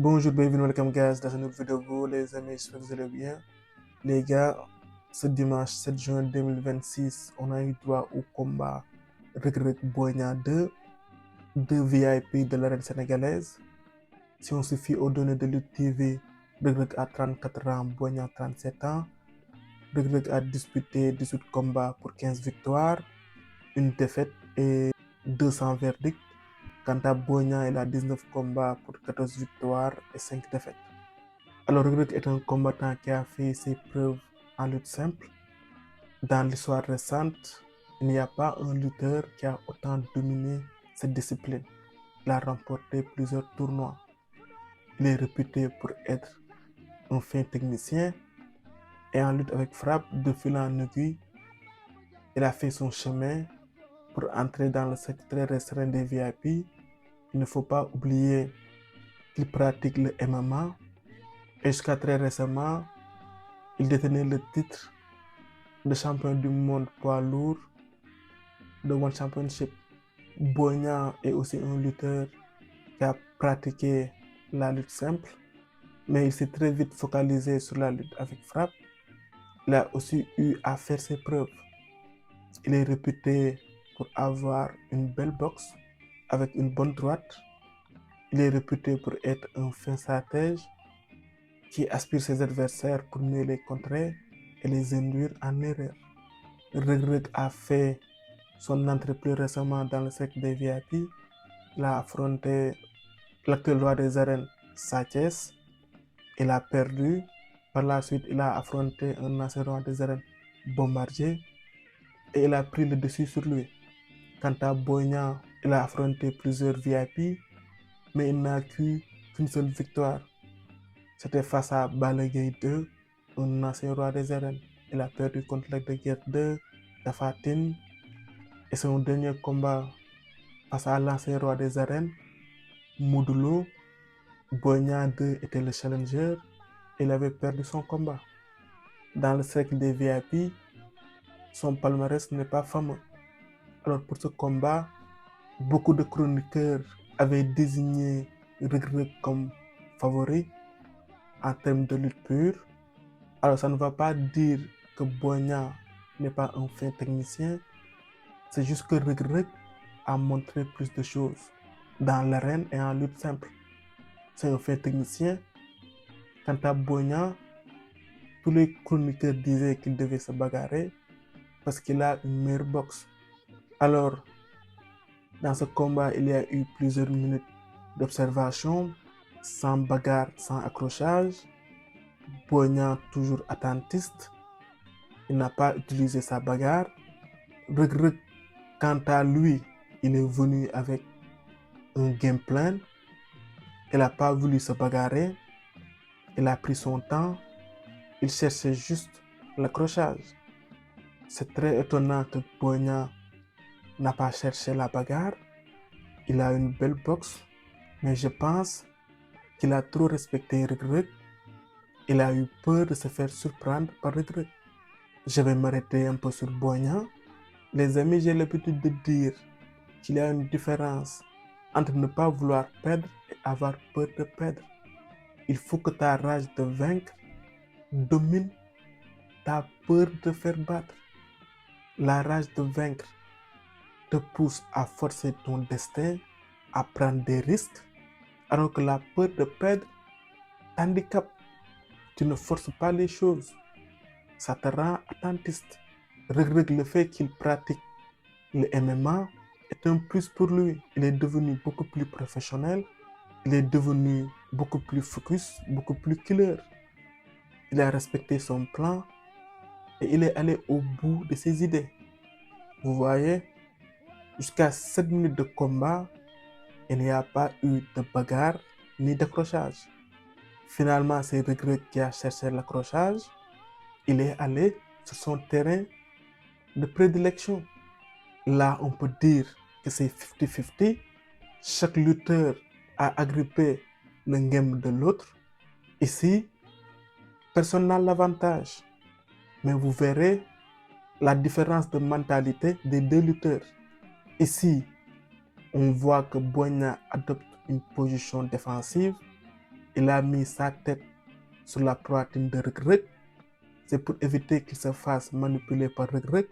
Bonjour, bienvenue, welcome guys dans une nouvelle vidéo, les amis, j'espère que vous allez bien. Les gars, ce dimanche 7 juin 2026, on a eu droit au combat Reug Reug Boy Niang 2, deux VIP de l'arène sénégalaise. Si on se fie aux données de Lutte TV, Reug Reug a 34 ans, Boy Niang 37 ans. Reug Reug a disputé 18 combats pour 15 victoires, une défaite et 200 verdicts. Quant à Boy Niang, il a 19 combats pour 14 victoires et 5 défaites. Alors, Reug Reug est un combattant qui a fait ses preuves en lutte simple. Dans l'histoire récente, il n'y a pas un lutteur qui a autant dominé cette discipline. Il a remporté plusieurs tournois. Il est réputé pour être un fin technicien et en lutte avec frappe de fil en aiguille. Il a fait son chemin pour entrer dans le cercle très restreint des VIP. Il ne faut pas oublier qu'il pratique le MMA et jusqu'à très récemment, il détenait le titre de champion du monde poids lourd de One Championship. Boy Niang est aussi un lutteur qui a pratiqué la lutte simple, mais il s'est très vite focalisé sur la lutte avec frappe. Il a aussi eu à faire ses preuves. Il est réputé pour avoir une belle boxe avec une bonne droite. Il est réputé pour être un fin stratège qui aspire ses adversaires pour mieux les contrer et les induire en erreur. Reug Reug a fait son entrée plus récemment dans le cercle des VIP. Il a affronté l'actuel roi des arènes, Sa Thiès. Il a perdu. Par la suite, il a affronté un ancien roi des arènes, Bombardier. Et il a pris le dessus sur lui. Quant à Boy Niang, il a affronté plusieurs VIP, mais il n'a qu'une seule victoire. C'était face à Balla Gaye 2, un ancien roi des arènes. Il a perdu contre Lac de Guiers 2, Tapha Tine. Et son dernier combat face à l'ancien roi des arènes, Modou Lô, Boy Niang 2 était le challenger. Il avait perdu son combat. Dans le cercle des VIP, son palmarès n'est pas fameux. Alors pour ce combat, beaucoup de chroniqueurs avaient désigné Reug Reug comme favori en termes de lutte pure. Alors ça ne va pas dire que Boy Niang n'est pas un fin technicien. C'est juste que Reug Reug a montré plus de choses dans l'arène et en lutte simple. C'est un fin technicien. Quant à Boy Niang, tous les chroniqueurs disaient qu'il devait se bagarrer parce qu'il a une meilleure boxe. Alors, dans ce combat, il y a eu plusieurs minutes d'observation, sans bagarre, sans accrochage. Boy Niang toujours attentiste. Il n'a pas utilisé sa bagarre. Reug Reug, quant à lui, il est venu avec un game plan. Il n'a pas voulu se bagarrer. Il a pris son temps. Il cherchait juste l'accrochage. C'est très étonnant que Boy Niang n'a pas cherché la bagarre. Il a une belle boxe, mais je pense qu'il a trop respecté Reug Reug. Il a eu peur de se faire surprendre par Reug Reug. Je vais m'arrêter un peu sur Boy Niang. Les amis, j'ai l'habitude de dire qu'il y a une différence entre ne pas vouloir perdre et avoir peur de perdre. Il faut que ta rage de vaincre domine ta peur de faire battre. La rage de vaincre te pousse à forcer ton destin, à prendre des risques, alors que la peur de perdre t'handicape. Tu ne forces pas les choses. Ça te rend attentiste. Reug Reug, le fait qu'il pratique le MMA est un plus pour lui. Il est devenu beaucoup plus professionnel. Il est devenu beaucoup plus focus, beaucoup plus killer. Il a respecté son plan et il est allé au bout de ses idées. Vous voyez, jusqu'à 7 minutes de combat, il n'y a pas eu de bagarre ni d'accrochage. Finalement, c'est Reug Reug qui a cherché l'accrochage. Il est allé sur son terrain de prédilection. Là, on peut dire que c'est 50-50. Chaque lutteur a agrippé le game de l'autre. Ici, personne n'a l'avantage. Mais vous verrez la différence de mentalité des deux lutteurs. Ici, on voit que Boy Niang adopte une position défensive il a mis sa tête sur la poitrine de Reug Reug. C'est pour éviter qu'il se fasse manipuler par Reug Reug.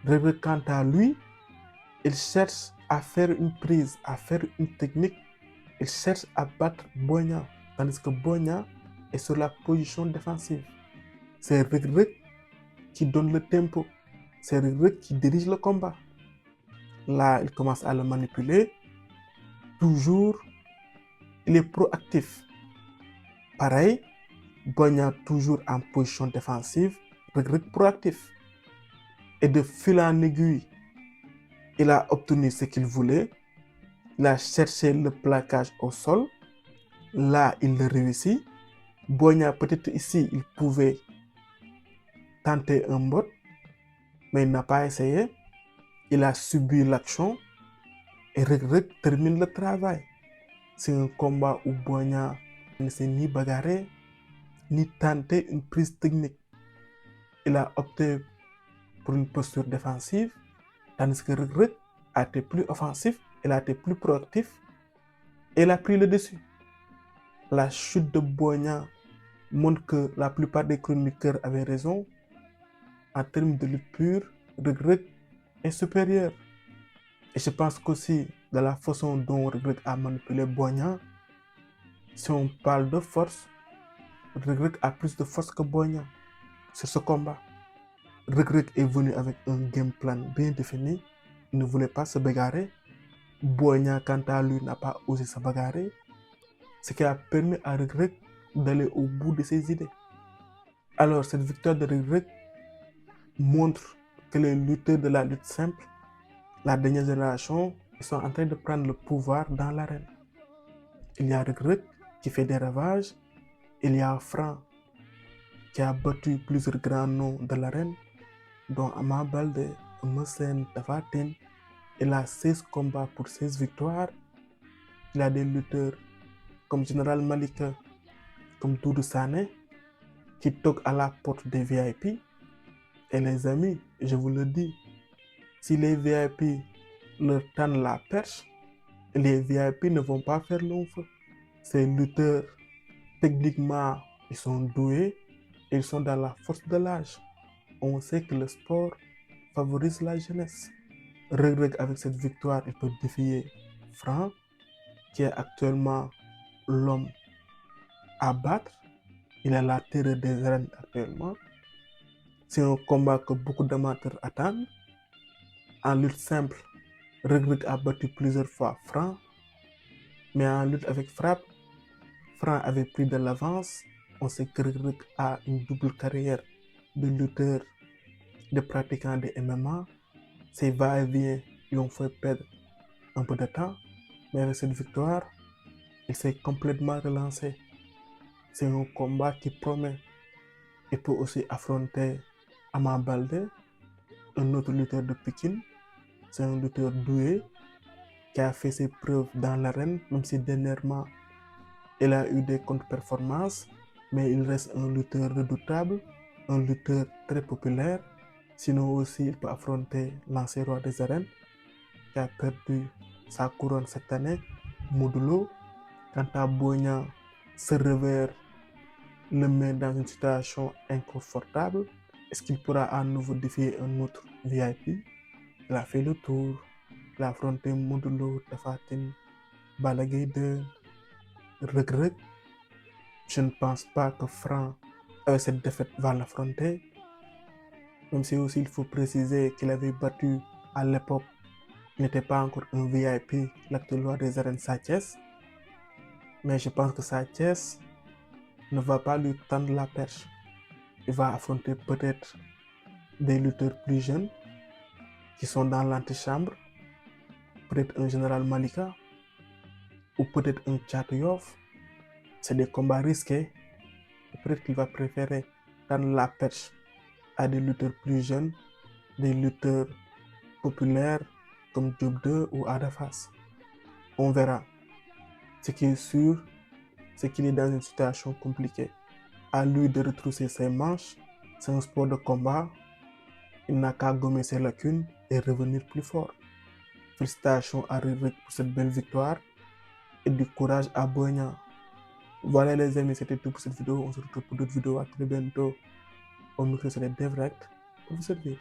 Reug Reug, quant à lui, il cherche à faire une prise, à faire une technique. Il cherche à battre Boy Niang, tandis que Boy Niang est sur la position défensive. C'est Reug Reug qui donne le tempo. C'est Reug Reug qui dirige le combat. Là, il commence à le manipuler. Toujours, il est proactif. Pareil, Boy Niang toujours en position défensive, Reug Reug proactif. Et de fil en aiguille, il a obtenu ce qu'il voulait. Il a cherché le plaquage au sol. Là, il le réussit. Boy Niang, peut-être ici, il pouvait tenter un bot, mais il n'a pas essayé. Il a subi l'action et Reug Reug termine le travail. C'est un combat où Boy Niang ne s'est ni bagarré, ni tenté une prise technique. Il a opté pour une posture défensive, tandis que Reug Reug a été plus offensif, il a été plus proactif et il a pris le dessus. La chute de Boy Niang montre que la plupart des chroniqueurs avaient raison. En termes de lutte pure, Reug Reug est supérieur. Et je pense qu'aussi de la façon dont Reug Reug a manipulé Boy Niang, si on parle de force, Reug Reug a plus de force que Boy Niang sur ce combat. Reug Reug est venu avec un game plan bien défini. Il ne voulait pas se bagarrer. Boy Niang, quant à lui, n'a pas osé se bagarrer. Ce qui a permis à Reug Reug d'aller au bout de ses idées. Alors, cette victoire de Reug Reug montre que les lutteurs de la lutte simple, la dernière génération, ils sont en train de prendre le pouvoir dans l'arène. Il y a Reug Reug qui fait des ravages. Il y a Franc qui a battu plusieurs grands noms de l'arène, dont Ama Baldé, Eumeu Sène, Tapha Tine. Il a 16 combats pour 16 victoires. Il a des lutteurs comme Général Malika, comme Doudou Sané, qui toquent à la porte des VIP. Et les amis, je vous le dis, si les VIP leur tendent la perche, les VIP ne vont pas faire long feu. Ces lutteurs, techniquement, ils sont doués, et ils sont dans la force de l'âge. On sait que le sport favorise la jeunesse. Reug Reug, avec cette victoire, il peut défier Franc, qui est actuellement l'homme à battre. Il a la terreur des arènes actuellement. C'est un combat que beaucoup d'amateurs attendent. En lutte simple, Reug Reug a battu plusieurs fois Franc, mais en lutte avec frappe, Franc avait pris de l'avance. On sait que Reug Reug a une double carrière de lutteur, de pratiquant de MMA. Ses va-et-vient lui ont fait perdre un peu de temps, mais avec cette victoire, il s'est complètement relancé. C'est un combat qui promet. Il peut aussi affronter Ama Baldé, un autre lutteur de Pékin. C'est un lutteur doué qui a fait ses preuves dans l'arène, même si dernièrement il a eu des contre-performances, mais il reste un lutteur redoutable, un lutteur très populaire. Sinon aussi, il peut affronter l'ancien roi des arènes qui a perdu sa couronne cette année, Modou Lô. Quant à Boy Niang, ce revers le met dans une situation inconfortable. Est-ce qu'il pourra à nouveau défier un autre VIP? Il a fait le tour. Il a affronté Modou Lô, Tapha Tine, Balla Gaye 2, Reug Reug. Je ne pense pas que Franc, avec cette défaite, va l'affronter. Même si aussi il faut préciser qu'il avait battu à l'époque, il n'était pas encore un VIP, l'actuel roi des arènes Sa Thiès. Mais je pense que Sa Thiès ne va pas lui tendre la perche. Il va affronter peut-être des lutteurs plus jeunes qui sont dans l'antichambre, peut-être un Général Malika ou peut-être un Thiatou Yoff. C'est des combats risqués. Peut-être qu'il va préférer tendre la perche à des lutteurs plus jeunes, des lutteurs populaires comme Diop 2 ou Ada Fass. On verra. Ce qui est sûr, c'est qu'il est dans une situation compliquée. À lui de retrousser ses manches. C'est un sport de combat. Il n'a qu'à gommer ses lacunes et revenir plus fort. Félicitations à Reug Reug pour cette belle victoire et du courage à Boy Niang. Voilà les amis, c'était tout pour cette vidéo. On se retrouve pour d'autres vidéos. À très bientôt. On nous fait sur les DevRact pour vous servir.